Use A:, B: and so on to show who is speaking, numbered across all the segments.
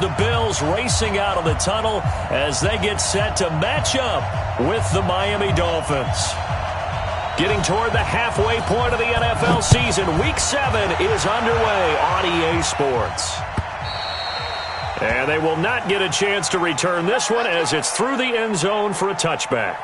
A: the Bills racing out of the tunnel as they get set to match up with the Miami Dolphins. Getting toward the halfway point of the NFL season, Week 7 is underway on EA Sports. And they will not get a chance to return this one as it's through the end zone for a touchback.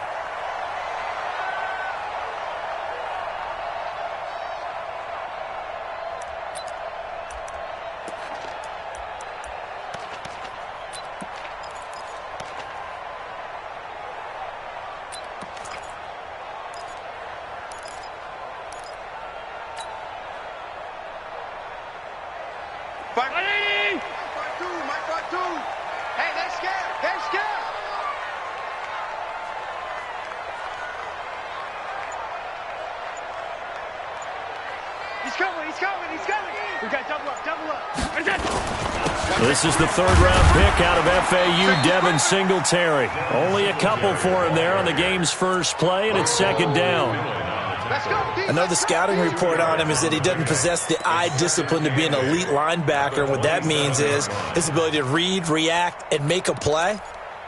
A: This is the third-round pick out of FAU, Devin Singletary. Only a couple for him there on the game's first play, and it's second down.
B: I know the scouting report on him is that he doesn't possess the eye discipline to be an elite linebacker, and what that means is his ability to read, react, and make a play.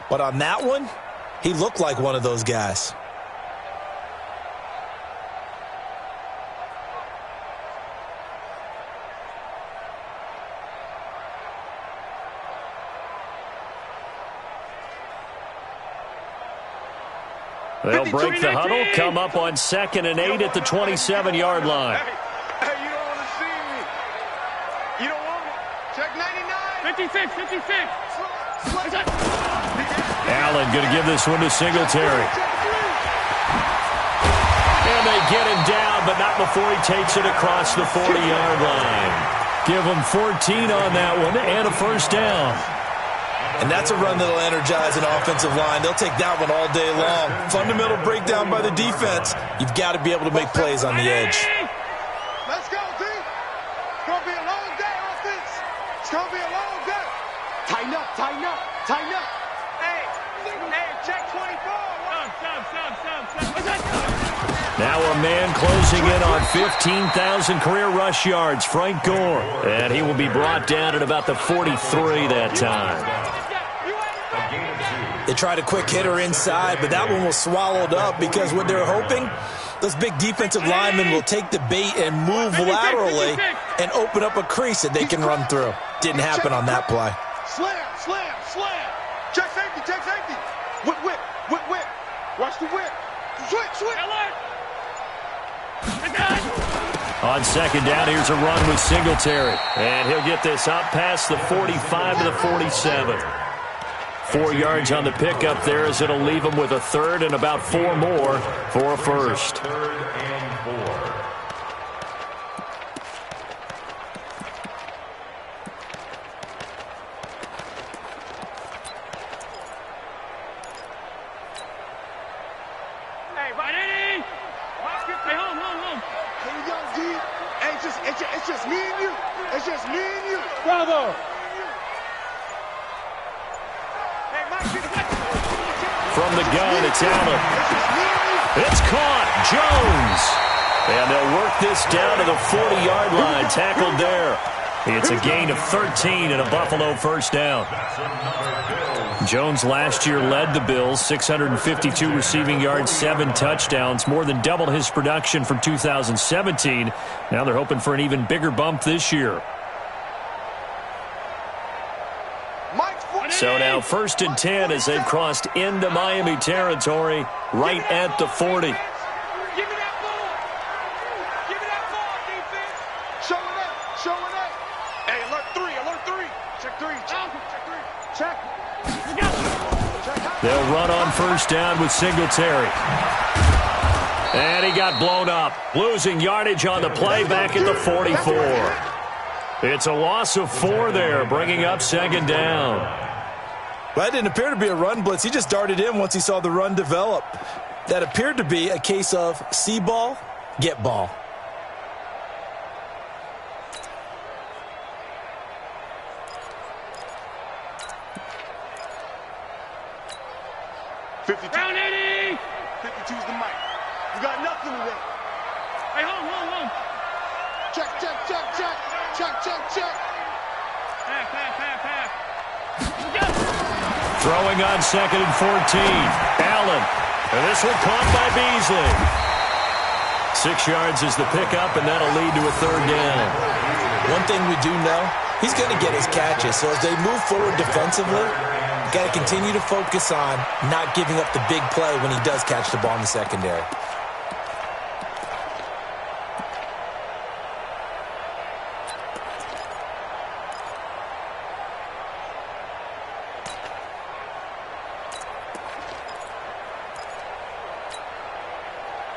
B: But on that one, he looked like one of those guys.
A: They'll break the huddle, come up on 2nd and 8 at the 27-yard line.
C: Hey, you don't want to see me. You don't want me. Check 99. 56.
A: Allen going to give this one to Singletary. And they get him down, but not before he takes it across the 40-yard line. Give him 14 on that one and a first down.
B: And that's a run that'll energize an offensive line. They'll take that one all day long. Fundamental breakdown by the defense. You've got to be able to make plays on the edge.
C: Let's go, D. It's going to be a long day, offense. It's going to be a long day. Tighten up. Hey, check 24. Stop.
A: Now a man closing in on 15,000 career rush yards, Frank Gore. And he will be brought down at about the 43 that time.
B: They tried a quick hitter inside, but that one was swallowed up because what they're hoping, those big defensive linemen will take the bait and move laterally and open up a crease that they can run through. Didn't happen on that play.
C: Slam. Check safety. Whip. Watch the whip. Switch.
A: On second down, here's a run with Singletary. And he'll get this up past the 45 to the 47. 4 yards on the pickup there as it'll leave him with a third and about 4 more for a first.
D: Third and 4.
C: Hey, Ronnie! Hey, home. Here we go, D. Hey, it's just me and you. It's just me and you. Bravo!
A: From the gun, it's Allen. It's caught. Jones. And they'll work this down to the 40-yard line. Tackled there. It's a gain of 13 and a Buffalo first down. Jones last year led the Bills, 652 receiving yards, 7 touchdowns, more than doubled his production from 2017. Now they're hoping for an even bigger bump this year. So now 1st and 10 as they've crossed into Miami territory right at the 40.
C: Give me that ball, defense. Show it up. Hey, alert 3. Check 3.
A: They'll run on first down with Singletary. And he got blown up, losing yardage on the play back at the 44. It's a loss of 4 there, bringing up second down.
B: Well, that didn't appear to be a run blitz. He just darted in once he saw the run develop. That appeared to be a case of see ball, get ball.
C: Round 80! 52's the mic. You got nothing today. Hey, home. Check. Pass.
A: Throwing on 2nd and 14. Allen. And this one caught by Beasley. 6 yards is the pickup, and that'll lead to a 3rd down.
B: One thing we do know, he's going to get his catches. So as they move forward defensively, you got to continue to focus on not giving up the big play when he does catch the ball in the secondary.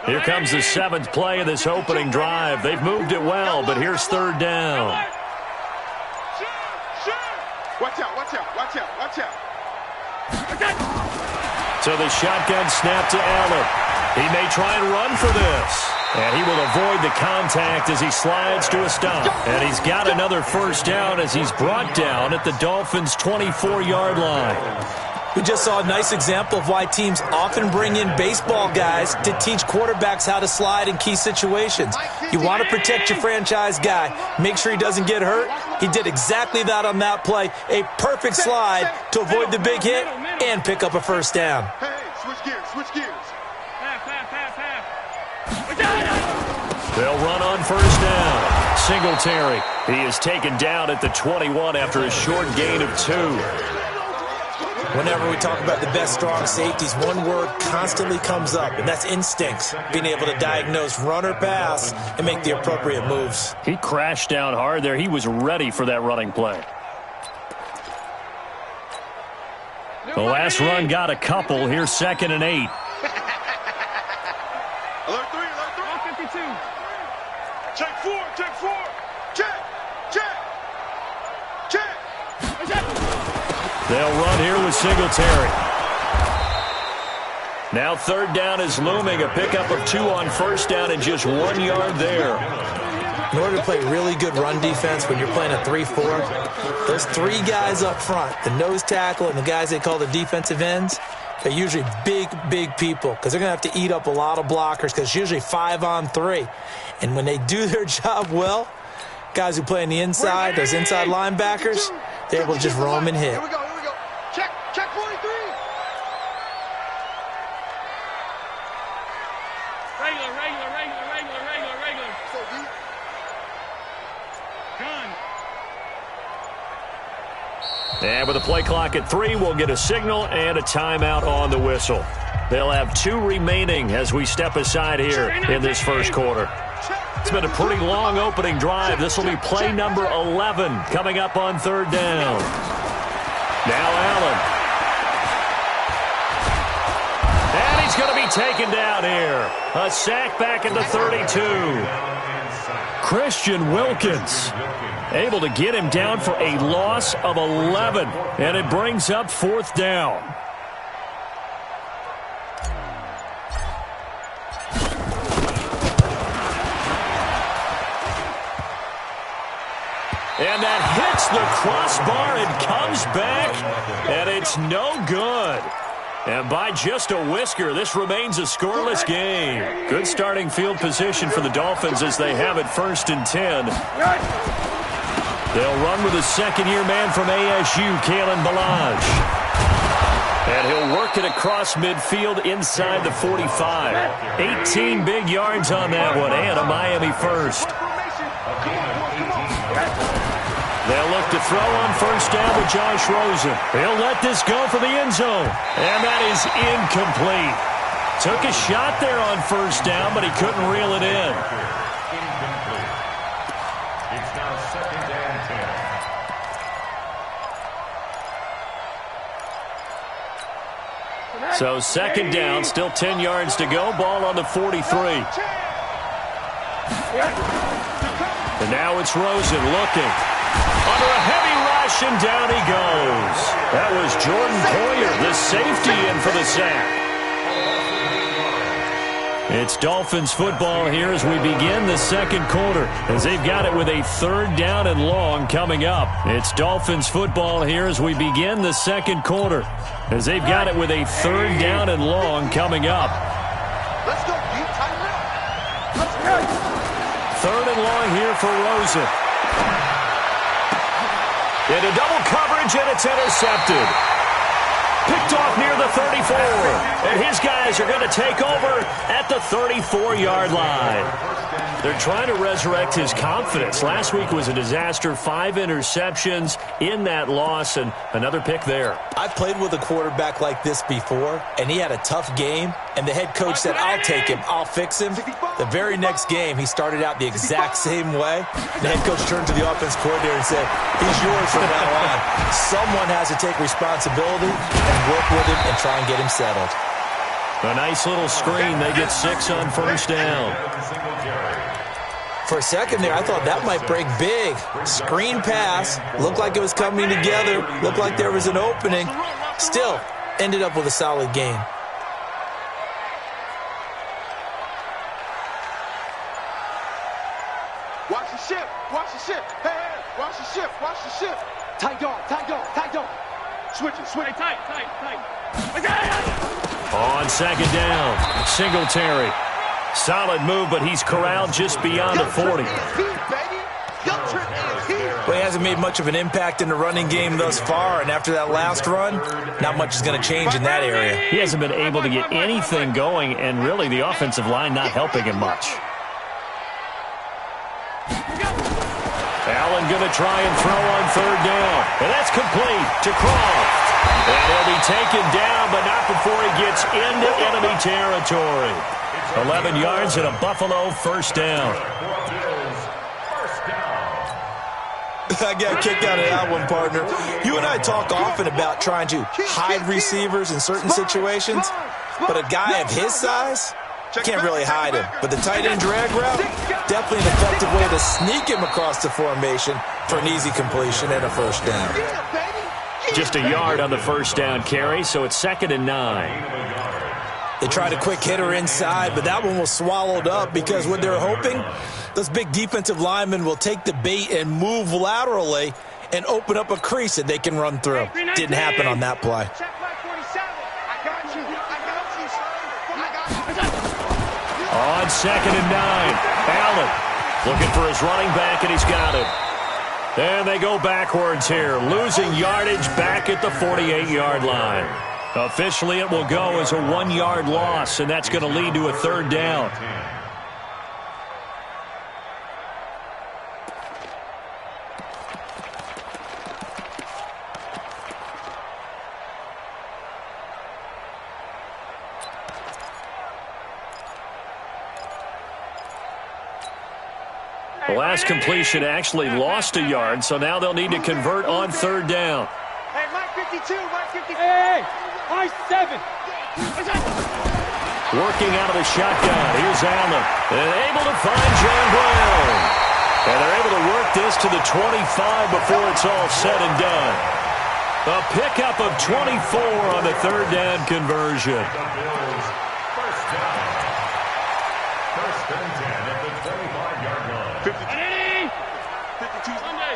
A: Here comes the 7th play of this opening drive. They've moved it well, but here's 3rd down.
C: Watch out, watch out, watch out, watch out.
A: So the shotgun snap to Allen. He may try and run for this. And he will avoid the contact as he slides to a stop. And he's got another 1st down as he's brought down at the Dolphins' 24-yard line.
B: We just saw a nice example of why teams often bring in baseball guys to teach quarterbacks how to slide in key situations. You want to protect your franchise guy. Make sure he doesn't get hurt. He did exactly that on that play. A perfect slide to avoid the big hit and pick up a 1st down.
C: Hey, switch gears, switch gears.
A: They'll run on 1st down. Singletary. He is taken down at the 21 after a short gain of 2.
B: Whenever we talk about the best strong safeties, one word constantly comes up, and that's instincts. Being able to diagnose run or pass and make the appropriate moves.
A: He crashed down hard there. He was ready for that running play. The last run got a couple. Here's 2nd and 8.
C: Alert 3, alert 3. 52. Check 4, check 4. Check, check, check.
A: They'll run here with Singletary. Now 3rd down is looming. A pickup of 2 on 1st down and just 1 yard there.
B: In order to play really good run defense when you're playing a 3-4, those 3 guys up front, the nose tackle and the guys they call the defensive ends, they're usually big, big people because they're going to have to eat up a lot of blockers because it's usually 5 on 3. And when they do their job well, guys who play on the inside, those inside linebackers, they're able to just roam and hit.
C: Here we go, here we go. Check 43. Regular. So deep. Gun.
A: And with the play clock at 3, we'll get a signal and a timeout on the whistle. They'll have 2 remaining as we step aside here in this 1st quarter. It's been a pretty long opening drive. This will be play number 11 coming up on 3rd down. Now Allen. And he's going to be taken down here. A sack back at the 32. Christian Wilkins able to get him down for a loss of 11. And it brings up 4th down. And that hits the crossbar and comes back, and it's no good. And by just a whisker, this remains a scoreless game. Good starting field position for the Dolphins as they have it 1st and 10. They'll run with a 2nd-year man from ASU, Kalen Ballage. And he'll work it across midfield inside the 45. 18 big yards on that one, and a Miami 1st. They'll look to throw on 1st down with Josh Rosen. He'll let this go for the end zone. And that is incomplete. Took a shot there on 1st down, but he couldn't reel it in.
D: It's now 2nd and 10.
A: So 2nd down, still 10 yards to go. Ball on the 43. And now it's Rosen looking. Under a heavy rush, and down he goes. That was Jordan Poyer, the safety, in for the sack. It's Dolphins football here as we begin the 2nd quarter, as they've got it with a 3rd down and long coming up. It's Dolphins football here as we begin the 2nd quarter, as they've got it with a 3rd down and long coming up.
C: Let's go, deep tight. Let's go.
A: 3rd and long here for Rosen. Into double coverage, and it's intercepted. Picked off near the 34. And his guys are going to take over at the 34-yard line. They're trying to resurrect his confidence. Last week was a disaster. 5 interceptions in that loss, and another pick there.
B: I played with a quarterback like this before, and he had a tough game, and the head coach said, I'll take him, I'll fix him. The very next game, he started out the exact same way. The head coach turned to the offense coordinator and said, he's yours from now on. Someone has to take responsibility and work with him and try and get him settled.
A: A nice little screen. They get 6 on first down.
B: For a second there, I thought that might break big. Screen pass. Looked like it was coming together. Looked like there was an opening. Still, ended up with a solid game.
C: Watch the ship. Watch the ship. Hey, hey. Watch the ship. Watch the ship. Tight dog. Tight dog. Tight dog. Switch it. Switch it. Tight. Tight. Tight.
A: On second down, Singletary. Solid move, but he's corralled just beyond the 40.
B: Well, he hasn't made much of an impact in the running game thus far, and after that last run, not much is going to change in that area.
A: He hasn't been able to get anything going, and really the offensive line not helping him much. Allen going to try and throw on third down, and that's complete to Croft. And he'll be taken down, but not before he gets into enemy territory. 11 yards and a Buffalo first down.
B: I got kicked out of that one, partner. You and I talk often about trying to hide receivers in certain situations, but a guy of his size can't really hide him. But the tight end drag route, definitely an effective way to sneak him across the formation for an easy completion and a first down.
A: Just a yard on the first down carry, so it's 2nd and 9.
B: They tried a quick hitter inside, but that one was swallowed up because what they're hoping, those big defensive linemen will take the bait and move laterally and open up a crease that they can run through. Didn't happen on that play.
A: On 2nd and 9, Allen looking for his running back, and he's got it. And they go backwards here, losing yardage back at the 48-yard line. Officially, it will go as a 1-yard loss, and that's going to lead to a third down. The last completion actually lost a yard, so now they'll need to convert on third down.
C: Hey, Mike 52, Mike 52.
E: Hey, Mike 7.
A: Working out of the shotgun. Here's Allen. And able to find John Brown. And they're able to work this to the 25 before it's all said and done. A pickup of 24 on the third down conversion.
D: First down. 1st and 10 at the 25-yard line.
C: 52. Sunday.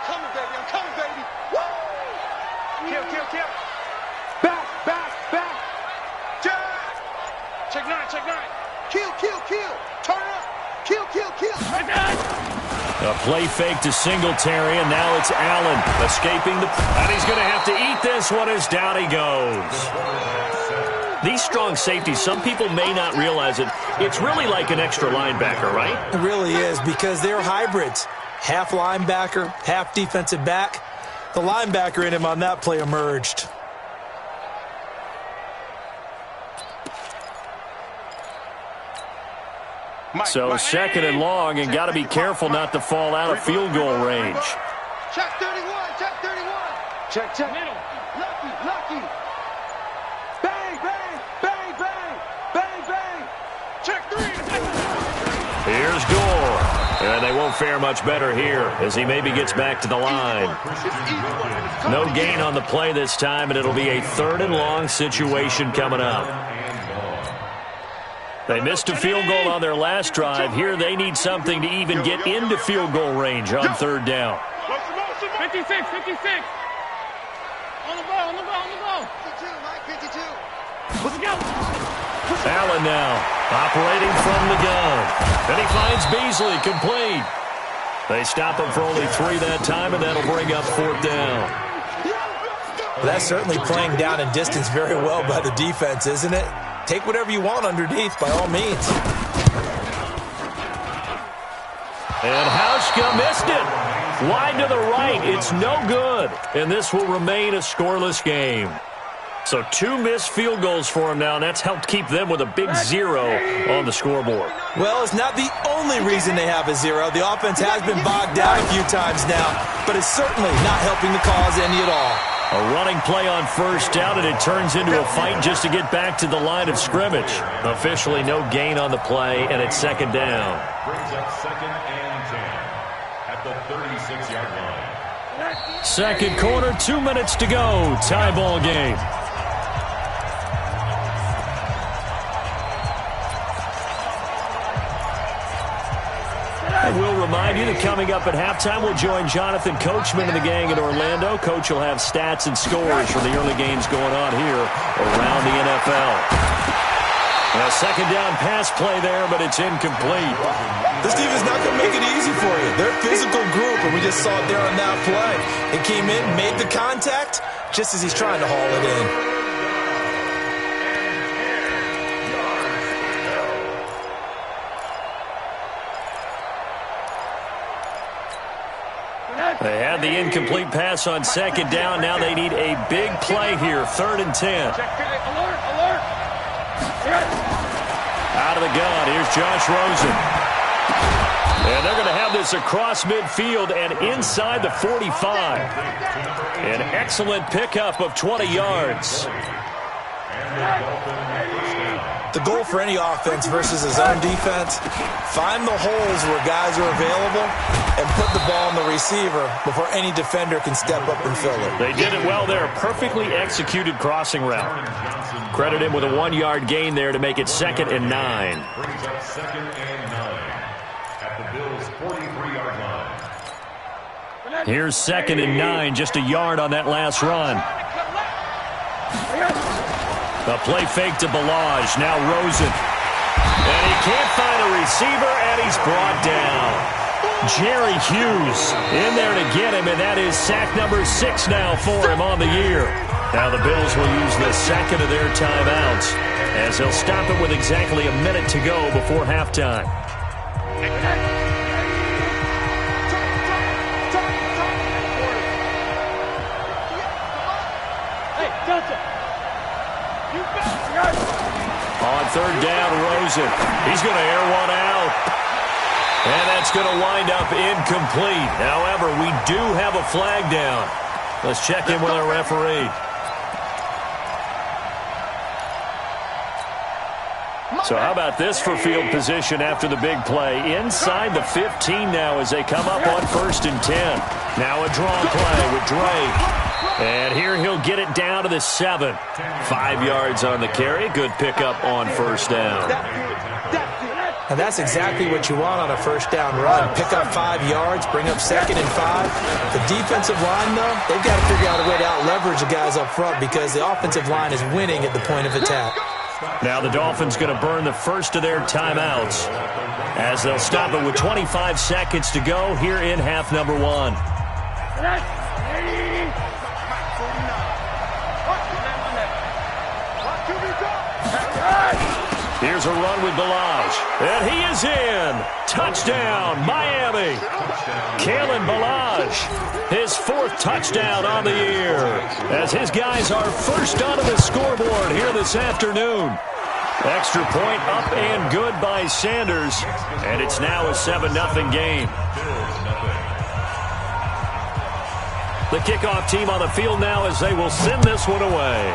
C: Coming, baby. I'm coming, baby. Woo! Kill, kill, kill. Back, back, back. Check 9, check 9. Kill, kill, kill. Turn up. Kill, kill, kill.
A: A play fake to Singletary, and now it's Allen escaping the... And he's going to have to eat this one as down he goes. These strong safeties, some people may not realize it. It's really like an extra linebacker, right?
B: It really is, because they're hybrids. Half linebacker, half defensive back. The linebacker in him on that play emerged.
A: So 2nd and long, and got to be careful not to fall out of field goal range.
C: Check 31, check 31. Check, check. Middle. Lucky, lucky. Bang, bang, bang, bang, bang, bang. Check 3.
A: Here's Gore. And they won't fare much better here as he maybe gets back to the line. No gain on the play this time, and it'll be a 3rd and long situation coming up. They missed a field goal on their last drive. Here they need something to even get into field goal range on third down.
E: 56, 56. On the ball, on the ball, on the ball.
C: 52, Mike 52.
E: Let's go.
A: Allen now operating from the gun. And he finds Beasley complete. They stop him for only 3 that time, and that'll bring up 4th down.
B: Well, that's certainly playing down in distance very well by the defense, isn't it? Take whatever you want underneath, by all means.
A: And Hauschka missed it. Wide to the right. It's no good. And this will remain a scoreless game. So 2 missed field goals for him now, and that's helped keep them with a big 0 on the scoreboard.
B: Well, it's not the only reason they have a 0. The offense has been bogged down a few times now, but it's certainly not helping the cause any at all.
A: A running play on first down, and it turns into a fight just to get back to the line of scrimmage. Officially no gain on the play, and it's second down.
D: Brings up 2nd and 10 at the 36-yard line.
A: Second quarter, 2 minutes to go. Tie ball game. I will remind you that coming up at halftime, we'll join Jonathan Coachman and the gang in Orlando. Coach will have stats and scores from the early games going on here around the NFL. A second down pass play there, but it's incomplete.
B: This defense is not going to make it easy for you. They're a physical group, and we just saw it there on that play. It came in, made the contact, just as he's trying to haul it in.
A: They had the incomplete pass on second down. Now they need a big play here. 3rd and 10.
E: Alert!
A: Out of the gun. Here's Josh Rosen. And they're going to have this across midfield and inside the 45. An excellent pickup of 20 yards.
B: The goal for any offense versus a zone defense, find the holes where guys are available and put the ball on the receiver before any defender can step up and fill it.
A: They did it well there. Perfectly executed crossing route. Credit him with a 1-yard gain there to make it 2nd and 9.
D: Brings up 2nd and 9 at the Bills' 43-yard line.
A: Here's 2nd and 9, just a yard on that last run. The play fake to Balaj. Now Rosen. And he can't find a receiver, and he's brought down. Jerry Hughes in there to get him, and that is sack number 6 now for him on the year. Now the Bills will use the second of their timeouts as they'll stop it with exactly a minute to go before halftime. On 3rd down, Rosen. He's going to air one out. And that's going to wind up incomplete. However, we do have a flag down. Let's check in with our referee. So how about this for field position after the big play? Inside the 15 now as they come up on 1st and 10. Now a draw play with Drake. And here he'll get it down to the 7. 5 yards on the carry. Good pickup on 1st down.
B: And that's exactly what you want on a 1st down run. Pick up 5 yards, bring up 2nd and 5. The defensive line, though, they've got to figure out a way to out-leverage the guys up front because the offensive line is winning at the point of attack.
A: Now the Dolphins going to burn the first of their timeouts as they'll stop it with 25 seconds to go here in half number 1. Here's a run with Balaj. And he is in. Touchdown, Miami. Kalen Balaj, his 4th touchdown on the year, as his guys are first onto the scoreboard here this afternoon. Extra point up and good by Sanders, and it's now a 7-0 game. The kickoff team on the field now as they will send this one away.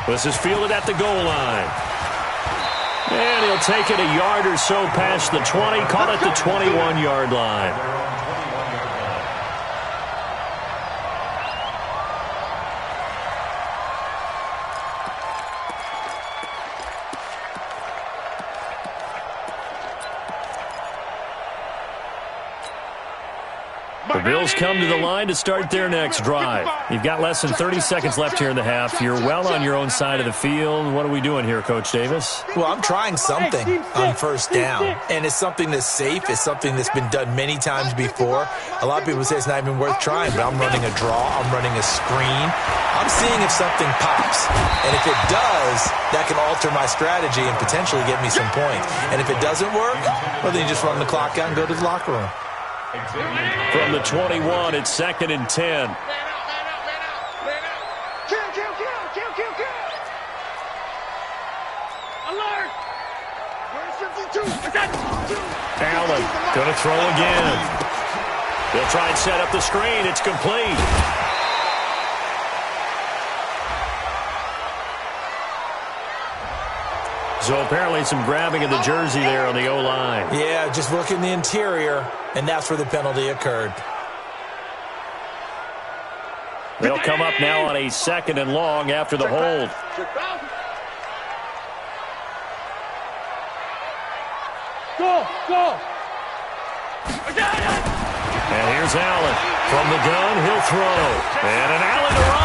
A: This is fielded at the goal line. And he'll take it a yard or so past the 20, call it the 21-yard line. The Bills come to the line to start their next drive. You've got less than 30 seconds left here in the half. You're well on your own side of the field. What are we doing here, Coach Davis?
B: Well, I'm trying something on first down, and it's something that's safe. It's something that's been done many times before. A lot of people say it's not even worth trying, but I'm running a draw. I'm running a screen. I'm seeing if something pops, and if it does, that can alter my strategy and potentially get me some points. And if it doesn't work, well, then you just run the clock out and go to the locker room.
A: From the 21, it's 2nd and 10.
E: Alert!
A: Allen going to throw again. They'll try and set up the screen. It's complete. So apparently some grabbing of the jersey there on the O-line.
B: Yeah, just look in the interior, and that's where the penalty occurred.
A: They'll come up now on a 2nd and long after the hold.
E: Go!
A: And here's Allen. From the gun, he'll throw. And an Allen to run.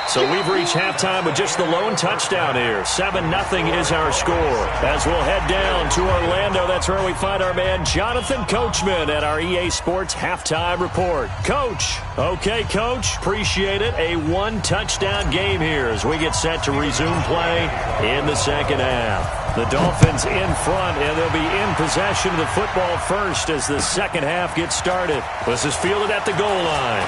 A: So we've reached halftime with just the lone touchdown here. 7-0 is our score. As we'll head down to Orlando, that's where we find our man Jonathan Coachman at our EA Sports Halftime Report. Coach. Okay, Coach. Appreciate it. A one-touchdown game here as we get set to resume play in the second half. The Dolphins in front, and they'll be in possession of the football first as the second half gets started. This is fielded at the goal line.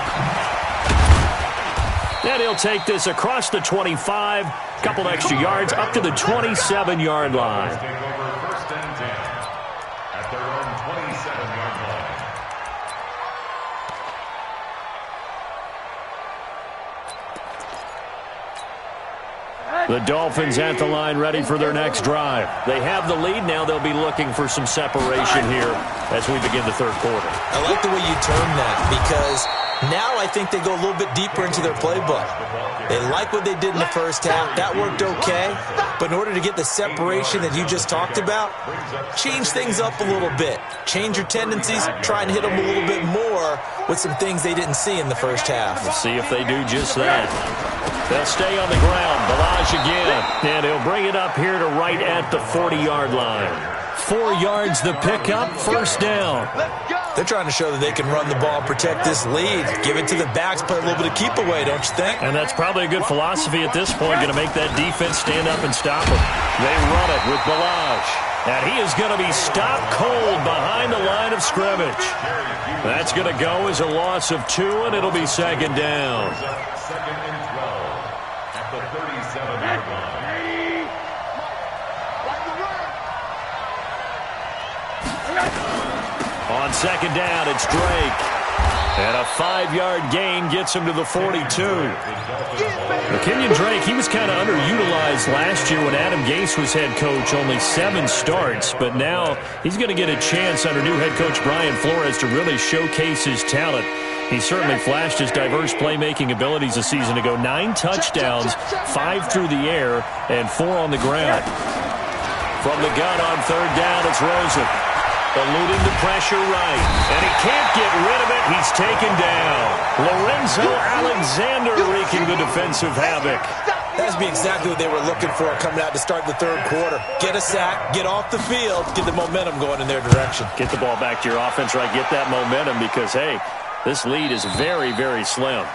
A: And he'll take this across the 25, couple extra yards, up to the 27-yard line.
D: Take over 1st and 10 at their own 27-yard line.
A: The Dolphins at the line ready for their next drive. They have the lead. Now they'll be looking for some separation here as we begin the third quarter.
B: I like the way you term that because now I think they go a little bit deeper into their playbook. They like what they did in the first half. That worked okay. But in order to get the separation that you just talked about, change things up a little bit. Change your tendencies. Try and hit them a little bit more with some things they didn't see in the first half.
A: We'll see if they do just that. They'll stay on the ground. Balazs again. And he'll bring it up here to right at the 40-yard line. 4 yards the pickup, first down.
B: They're trying to show that they can run the ball, protect this lead, give it to the backs, play a little bit of keep away, don't you think?
A: And that's probably a good philosophy at this point, going to make that defense stand up and stop them. They run it with Balazs. And he is going to be stopped cold behind the line of scrimmage. That's going to go as a loss of 2, and it'll be second down.
D: 2nd and 12 at the 37-yard line.
A: On second down, it's Drake. And a 5-yard gain gets him to the 42. Kenyon Drake, he was kind of underutilized last year when Adam Gase was head coach, only 7 starts. But now he's going to get a chance under new head coach Brian Flores to really showcase his talent. He certainly flashed his diverse playmaking abilities a season ago. 9 touchdowns, 5 through the air, and 4 on the ground. From the gun on third down, it's Rosen. Eluding the pressure right. And he can't get rid of it. He's taken down. Lorenzo Alexander wreaking the defensive havoc.
B: That's be exactly what they were looking for coming out to start the third quarter. Get a sack, get off the field, get the momentum going in their direction.
A: Get the ball back to your offense, right? Get that momentum because, hey, this lead is very, very slim.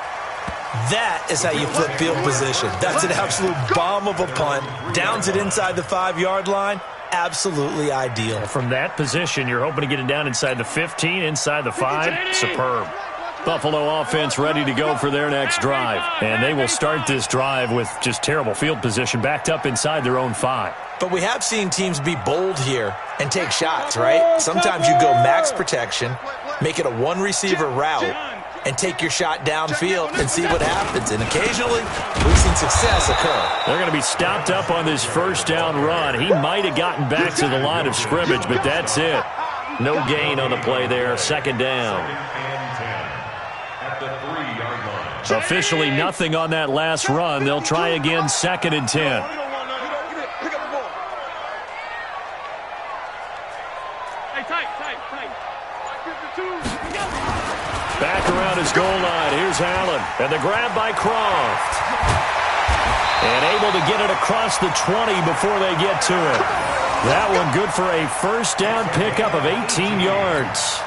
B: That is how you flip field position. That's an absolute bomb of a punt. Downs it inside the 5-yard line. Absolutely ideal.
A: From that position, you're hoping to get it down inside the 15, inside the 5. Superb. Buffalo offense ready to go for their next drive. And they will start this drive with just terrible field position, backed up inside their own 5.
B: But we have seen teams be bold here and take shots, right? Sometimes you go max protection, make it a one-receiver route, and take your shot downfield and see what happens. And occasionally, we've seen success occur.
A: They're going to be stopped up on this first down run. He might have gotten back to the line of scrimmage, but that's it. No gain on the play there. Second down.
D: At the 3-yard line.
A: Officially nothing on that last run. They'll try again, 2nd and 10.
E: Hey, tight.
A: Back around his goal line. Here's Allen. And the grab by Croft. And able to get it across the 20 before they get to it. That one good for a first down pickup of 18 yards.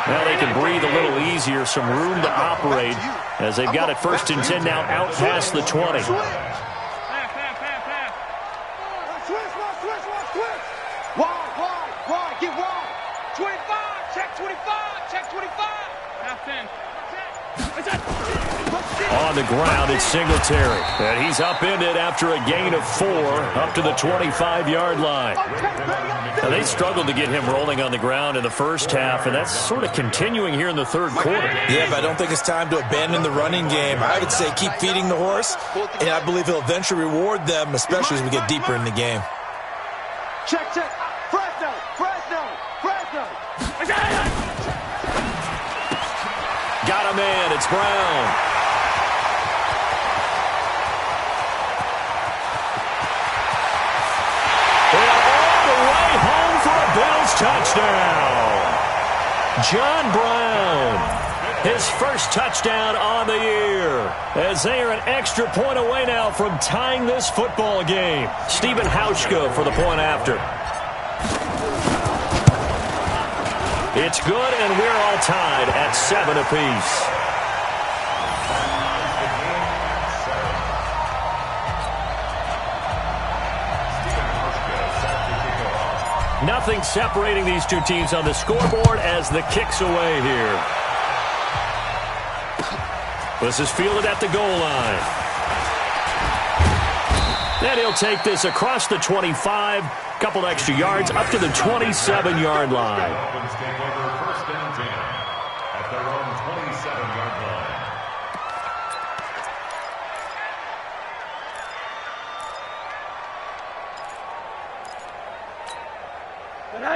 A: Now they can breathe a little easier, some room to operate as they've got it 1st and 10 now out past the 20.
C: Switch. Wide. Get wide. 25. Check 25.
E: Half 10.
A: On the ground, it's Singletary. And he's upended after a gain of 4 up to the 25-yard line. Now, they struggled to get him rolling on the ground in the first half, and that's sort of continuing here in the third quarter.
B: Yeah, but I don't think it's time to abandon the running game. I would say keep feeding the horse, and I believe he'll eventually reward them, especially as we get deeper in the game.
C: Check. Fresno.
A: Got a man. It's Brown. And all the way home for a Bills touchdown. John Brown, his first touchdown on the year, as they are an extra point away now from tying this football game. Stephen Hauschka for the point after. It's good, and we're all tied at 7 apiece. Nothing separating these two teams on the scoreboard as the kick's away here. This is fielded at the goal line. Then he'll take this across the 25, couple extra yards up to the 27-yard line.
D: Dolphins take over 1st and 10 at their own 27-yard line.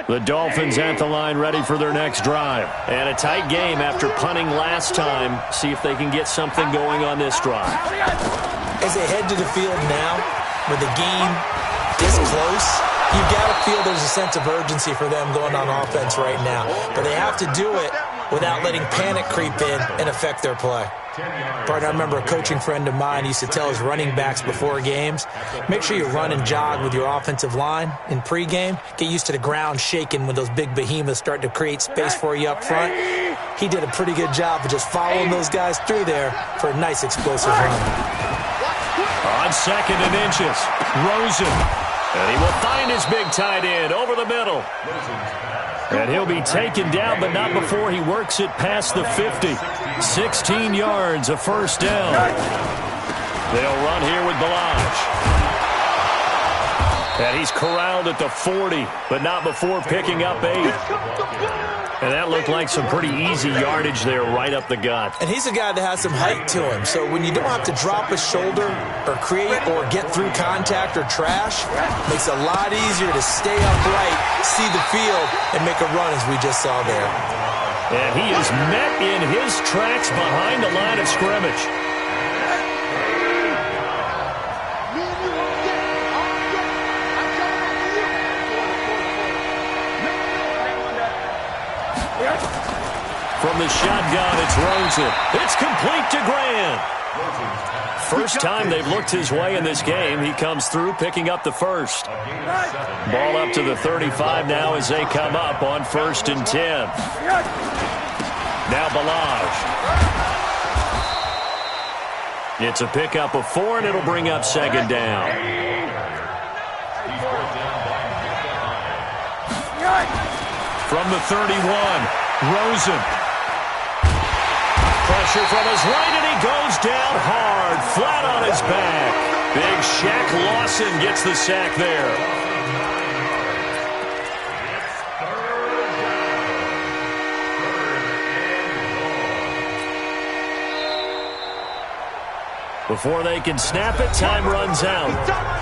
A: The Dolphins at the line ready for their next drive. And a tight game after punting last time. See if they can get something going on this drive.
B: As they head to the field now, where the game is close, you've got to feel there's a sense of urgency for them going on offense right now. But they have to do it without letting panic creep in and affect their play. Partner, I remember a coaching friend of mine used to tell his running backs before games, make sure you run and jog with your offensive line in pregame. Get used to the ground shaking when those big behemoths start to create space for you up front. He did a pretty good job of just following those guys through there for a nice explosive run.
A: On 2nd and inches, Rosen. And he will find his big tight end over the middle. And he'll be taken down, but not before he works it past the 50. 16 yards, a first down. They'll run here with Balaj. And he's corralled at the 40, but not before picking up 8. And that looked like some pretty easy yardage there right up the gut.
B: And he's a guy that has some height to him, so when you don't have to drop a shoulder or create or get through contact or trash, it makes it a lot easier to stay upright, see the field, and make a run as we just saw there.
A: And he is met in his tracks behind the line of scrimmage. From the shotgun, it's Rosen. It's complete to Grant. First time they've looked his way in this game. He comes through, picking up the first. Ball up to the 35 now as they come up on 1st and 10. Now Balaj. It's a pickup of 4, and it'll bring up 2nd down. From the 31, Rosen. Pressure from his right, and he goes down hard, flat on his back. Big Shaq Lawson gets the sack there. Before they can snap it, time runs out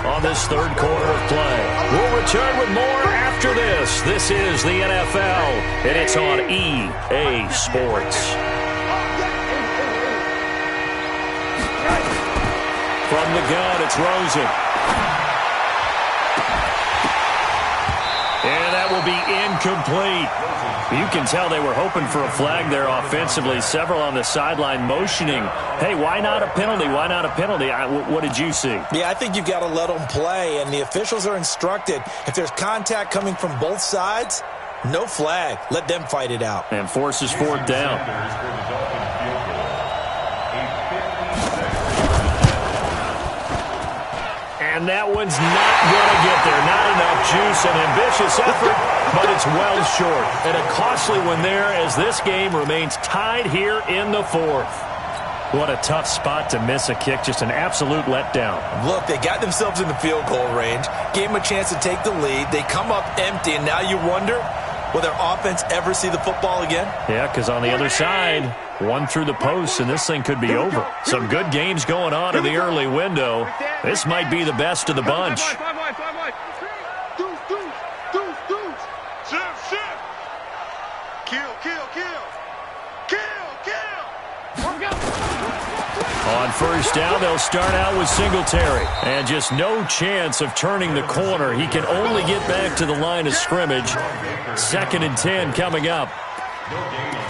A: on this third quarter of play. We'll return with more after this. This is the NFL, and it's on EA Sports. From the gun, it's Rosen. And that will be incomplete. You can tell they were hoping for a flag there offensively. Several on the sideline motioning, hey, why not a penalty? Why not a penalty? What did you see?
B: Yeah, I think you've got to let them play, and the officials are instructed, if there's contact coming from both sides, no flag. Let them fight it out.
A: And forces fourth down. And that one's not going to get there. Not enough juice. An ambitious effort, but it's well short. And a costly one there as this game remains tied here in the fourth. What a tough spot to miss a kick. Just an absolute letdown.
B: Look, they got themselves in the field goal range, gave them a chance to take the lead. They come up empty, and now you wonder, will their offense ever see the football again?
A: Yeah, because on the other side, one through the post, and this thing could be over. Some good games going on in the early window. This might be the best of the bunch. On first down, they'll start out with Singletary. And just no chance of turning the corner. He can only get back to the line of scrimmage. 2nd and 10 coming up.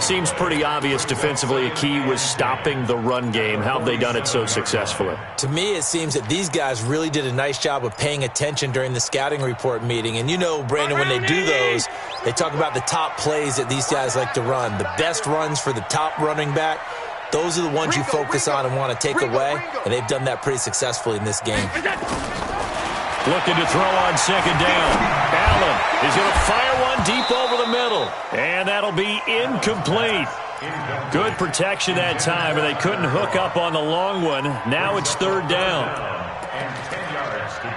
A: Seems pretty obvious defensively a key was stopping the run game. How have they done it so successfully?
B: To me, it seems that these guys really did a nice job of paying attention during the scouting report meeting. And you know, Brandon, when they do those, they talk about the top plays that these guys like to run. The best runs for the top running back. Those are the ones you focus on and want to take away, and they've done that pretty successfully in this game.
A: Looking to throw on 2nd down. Allen is going to fire one deep over the middle, and that'll be incomplete. Good protection that time, and they couldn't hook up on the long one. Now it's 3rd down.
D: And 10 yards to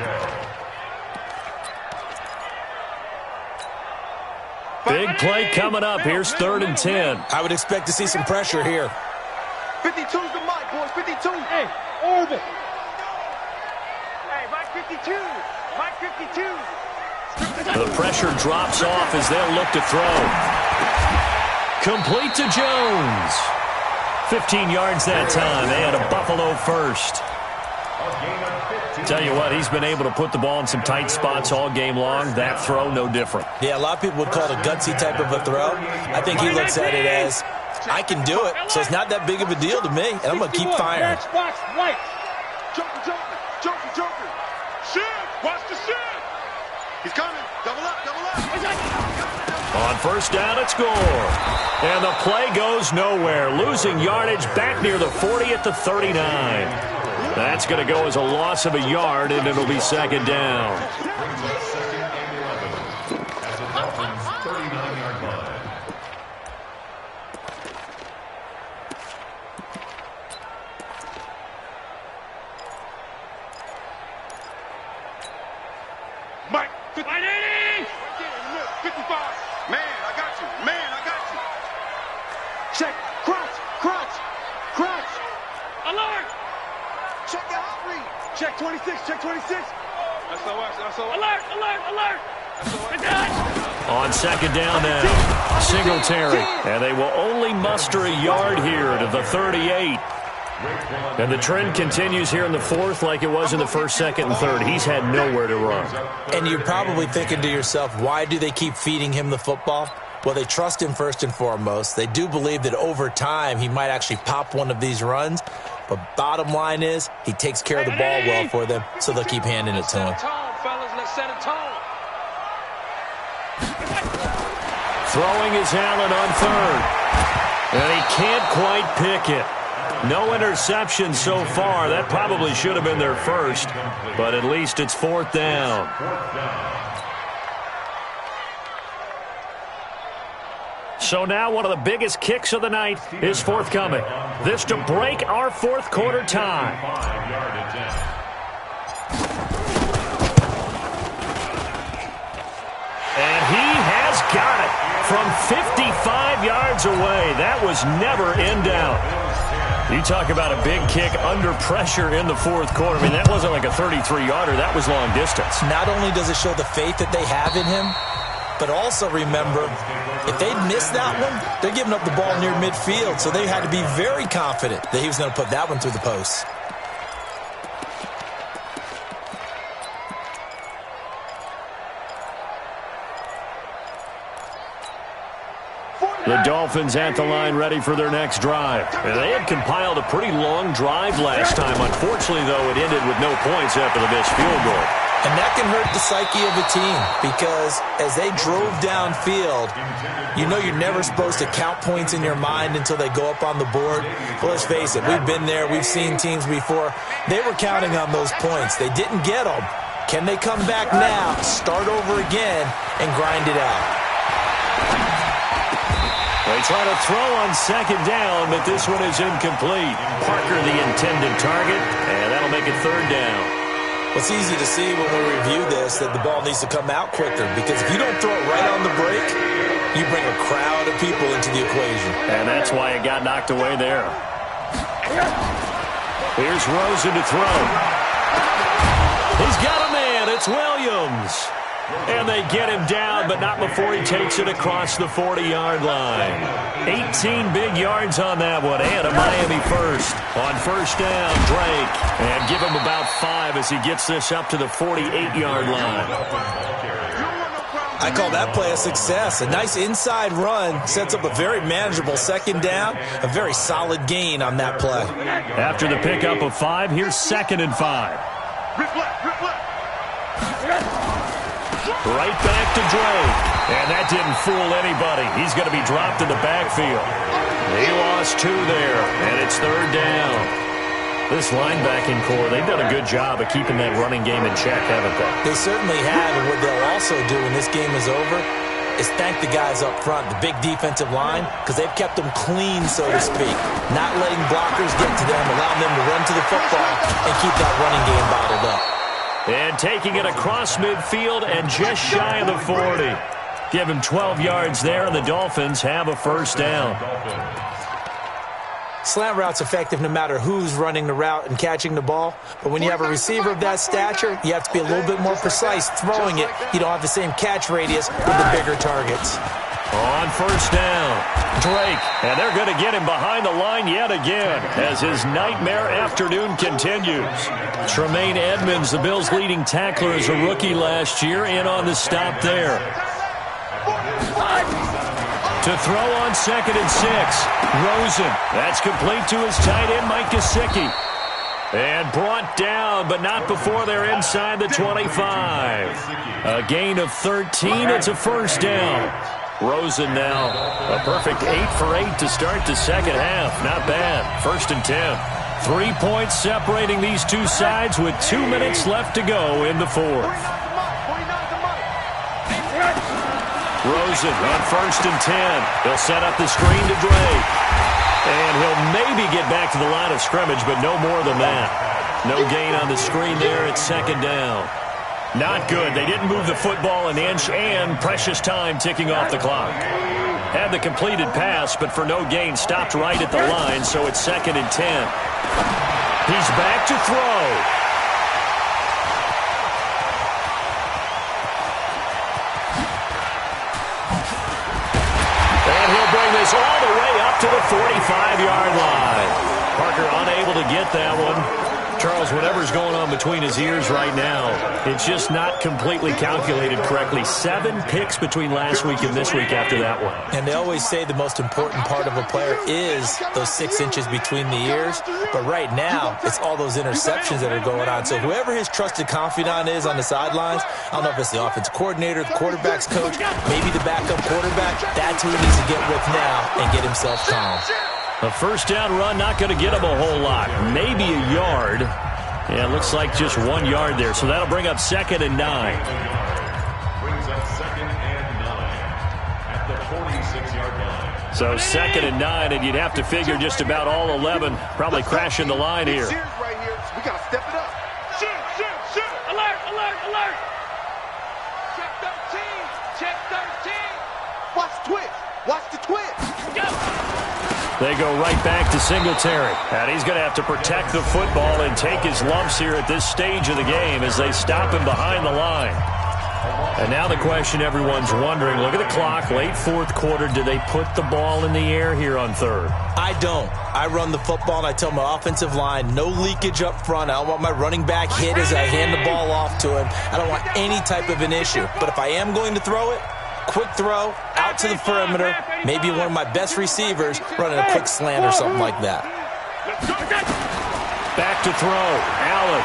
D: go.
A: Big play coming up. Here's 3rd and 10.
B: I would expect to see some pressure here.
C: 52's the mic, boys. 52.
E: Hey, orbit.
C: Hey, Mike 52. Mike 52.
A: The pressure drops off as they'll look to throw. Complete to Jones. 15 yards that time. They had a Buffalo first. Tell you what, he's been able to put the ball in some tight spots all game long. That throw, no different.
B: Yeah, a lot of people would call it a gutsy type of a throw. I think he looks at it as, I can do it, so it's not that big of a deal to me, and I'm going to keep firing.
E: Box, right.
C: Joker. Shit. Watch the shit. He's coming. Double up.
A: On first down, it's Gore. And the play goes nowhere. Losing yardage back near the 40 at the 39. That's going to go as a loss of a yard, and it'll be 2nd down.
D: At the Dolphins' 39-yard line.
C: Mike. 50. 55. Man, I got you. Check. Crunch.
E: Alert.
C: Check your hot read. Check 26. SOS.
E: Alert.
A: On 2nd down now, Singletary. And they will only muster a yard here to the 38. And the trend continues here in the fourth like it was in the first, second, and third. He's had nowhere to run.
B: And you're probably thinking to yourself, why do they keep feeding him the football? Well, they trust him first and foremost. They do believe that over time he might actually pop one of these runs. But bottom line is, he takes care of the ball well for them, so they'll keep handing it to him.
C: Let's set a tone.
A: Throwing is Allen on 3rd. And he can't quite pick it. No interception so far. That probably should have been their first, but at least it's 4th down. So now one of the biggest kicks of the night is forthcoming. This to break our fourth quarter tie. And he has got it from 55 yards away. That was never in doubt. You talk about a big kick under pressure in the fourth quarter. I mean, that wasn't like a 33-yarder. That was long distance.
B: Not only does it show the faith that they have in him, but also remember, if they'd missed that one, they're giving up the ball near midfield, so they had to be very confident that he was going to put that one through the post.
A: The Dolphins at the line ready for their next drive. And they had compiled a pretty long drive last time. Unfortunately, though, it ended with no points after the missed field goal.
B: And that can hurt the psyche of a team because as they drove downfield, you know you're never supposed to count points in your mind until they go up on the board. Well, let's face it, we've been there. We've seen teams before. They were counting on those points. They didn't get them. Can they come back now, start over again, and grind it out?
A: They try to throw on second down, but this one is incomplete. Parker the intended target, and that'll make it third down.
B: It's easy to see when we review this that the ball needs to come out quicker because if you don't throw it right on the break, you bring a crowd of people into the equation.
A: And that's why it got knocked away there. Here's Rosen to throw. He's got a man. It's Williams. And they get him down, but not before he takes it across the 40-yard line. 18 big yards on that one, and a Miami first. On first down, Drake. And give him about 5 as he gets this up to the 48-yard line.
B: I call that play a success. A nice inside run sets up a very manageable second down. A very solid gain on that play.
A: After the pickup of 5, here's 2nd and 5. Right back to Drake. And that didn't fool anybody. He's going to be dropped in the backfield. He lost 2 there, and it's third down. This linebacking core, they've done a good job of keeping that running game in check, haven't they?
B: They certainly have, and what they'll also do when this game is over is thank the guys up front, the big defensive line, because they've kept them clean, so to speak. Not letting blockers get to them, allowing them to run to the football and keep that running game bottled up.
A: And taking it across midfield and just shy of the 40. Give him 12 yards there, and the Dolphins have a first down.
B: Slant route's effective no matter who's running the route and catching the ball. But when you have a receiver of that stature, you have to be a little bit more precise throwing it. You don't have the same catch radius with the bigger targets.
A: On first down, Drake. And they're going to get him behind the line yet again as his nightmare afternoon continues. Tremaine Edmonds, the Bills' leading tackler as a rookie last year, in on the stop there. To throw on 2nd and 6. Rosen. That's complete to his tight end, Mike Gesicki. And brought down, but not before they're inside the 25. A gain of 13. It's a first down. Rosen now a perfect 8 for 8 to start the second half. Not bad. 1st and 10. 3 points separating these two sides with 2 minutes left to go in the fourth. Rosen on 1st and 10. He'll set up the screen to Drake. And he'll maybe get back to the line of scrimmage, but no more than that. No gain on the screen there. It's 2nd down. Not good. They didn't move the football an inch, and precious time ticking off the clock. Had the completed pass, but for no gain, stopped right at the line, so it's 2nd and 10. He's back to throw. And he'll bring this all the way up to the 45-yard line. Parker unable to get that one. Charles, whatever's going on between his ears right now, it's just not completely calculated correctly. 7 picks between last week and this week after that one.
B: And they always say the most important part of a player is those 6 inches between the ears. But right now, it's all those interceptions that are going on. So whoever his trusted confidant is on the sidelines, I don't know if it's the offensive coordinator, the quarterback's coach, maybe the backup quarterback, that's who he needs to get with now and get himself calm.
A: A first down run, not going to get him a whole lot. Maybe a yard. Yeah, it looks like just 1 yard there. So that'll bring up 2nd and 9.
D: Brings up 2nd and 9 at the 46-yard line.
A: So 2nd and 9, and you'd have to figure just about all 11 probably crashing the line here.
C: We got to step it up. Shoot.
E: Alert, alert, alert.
C: Check 13. Check 13. Watch the twist.
E: Go.
A: They go right back to Singletary. And he's going to have to protect the football and take his lumps here at this stage of the game as they stop him behind the line. And now the question everyone's wondering, look at the clock, late 4th quarter, do they put the ball in the air here on 3rd?
B: I don't. I run the football, and I tell my offensive line, no leakage up front. I don't want my running back hit as I hand the ball off to him. I don't want any type of an issue. But if I am going to throw it, quick throw, out to the perimeter, maybe one of my best receivers running a quick slant or something like that.
A: Back to throw. Allen.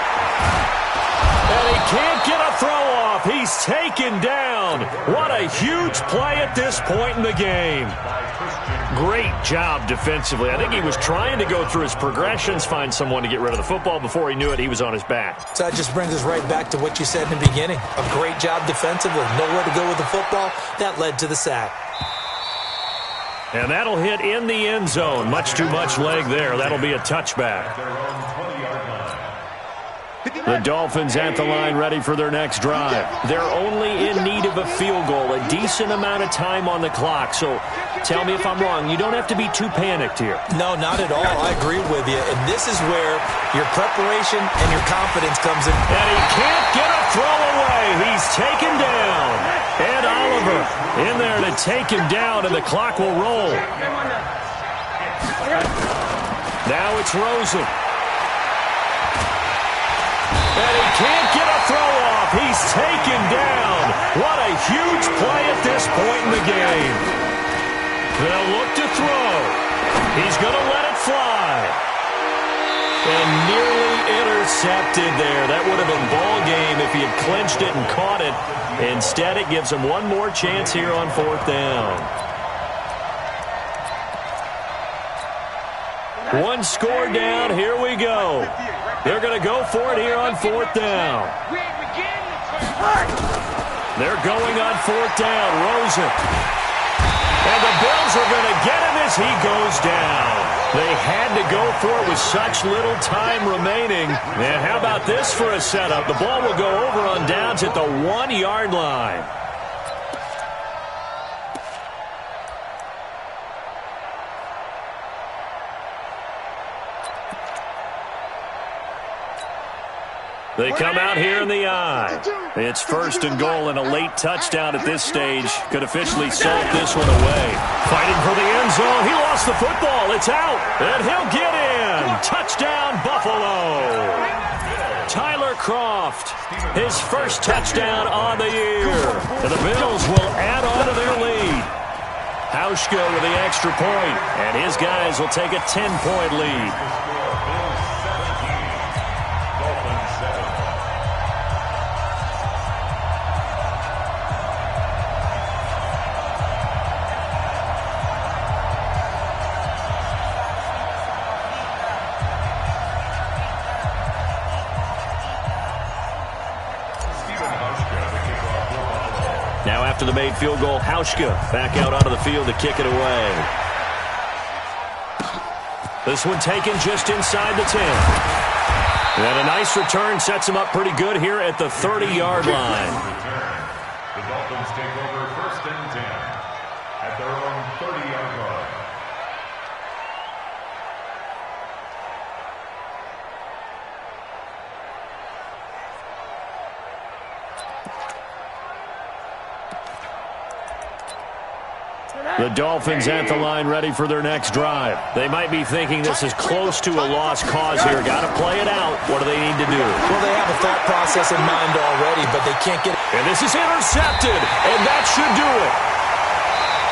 A: And he can't get a throw off. He's taken down. What a huge play at this point in the game. Great job defensively. I think he was trying to go through his progressions, find someone to get rid of the football. Before he knew it, he was on his back.
B: So that just brings us right back to what you said in the beginning. A great job defensively. Nowhere to go with the football. That led to the sack.
A: And that'll hit in the end zone. Much too much leg there. That'll be a touchback. The Dolphins at the line ready for their next drive. They're only in need of a field goal, a decent amount of time on the clock. So tell me if I'm wrong. You don't have to be too panicked here.
B: No, not at all. I agree with you. And this is where your preparation and your confidence comes in.
A: And he can't get a throw away. He's taken down. And Oliver in there to take him down, and the clock will roll. Now it's Rosen. And he can't get a throw off. He's taken down. What a huge play at this point in the game. They'll look to throw. He's going to let it fly. And nearly intercepted there. That would have been ball game if he had clinched it and caught it. Instead, it gives him one more chance here on fourth down. One score down. Here we go. They're going to go for it here on fourth down. They're going on fourth down. Rosen. And the Bills are going to get him as he goes down. They had to go for it with such little time remaining. And how about this for a setup? The ball will go over on downs at the 1-yard line. They come out here in the eye. It's first and goal, and a late touchdown at this stage could officially salt this one away. Fighting for the end zone. He lost the football. It's out, and he'll get in. Touchdown, Buffalo. Tyler Kroft, his first touchdown on the year. And the Bills will add on to their lead. Hauschka with the extra point, and his guys will take a 10-point lead. Now after the made field goal, Hauschka back out onto the field to kick it away. This one taken just inside the 10. And a nice return sets him up pretty good here at the 30-yard line.
D: The Dolphins take over first and 10 at their own 30-yard line.
A: The Dolphins at the line ready for their next drive. They might be thinking this is close to a lost cause here. Got to play it out. What do they need to do?
B: Well, they have a thought process in mind already, but they can't get it.
A: And this is intercepted, and that should do it.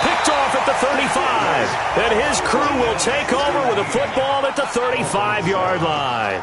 A: Picked off at the 35. And his crew will take over with a football at the 35-yard line.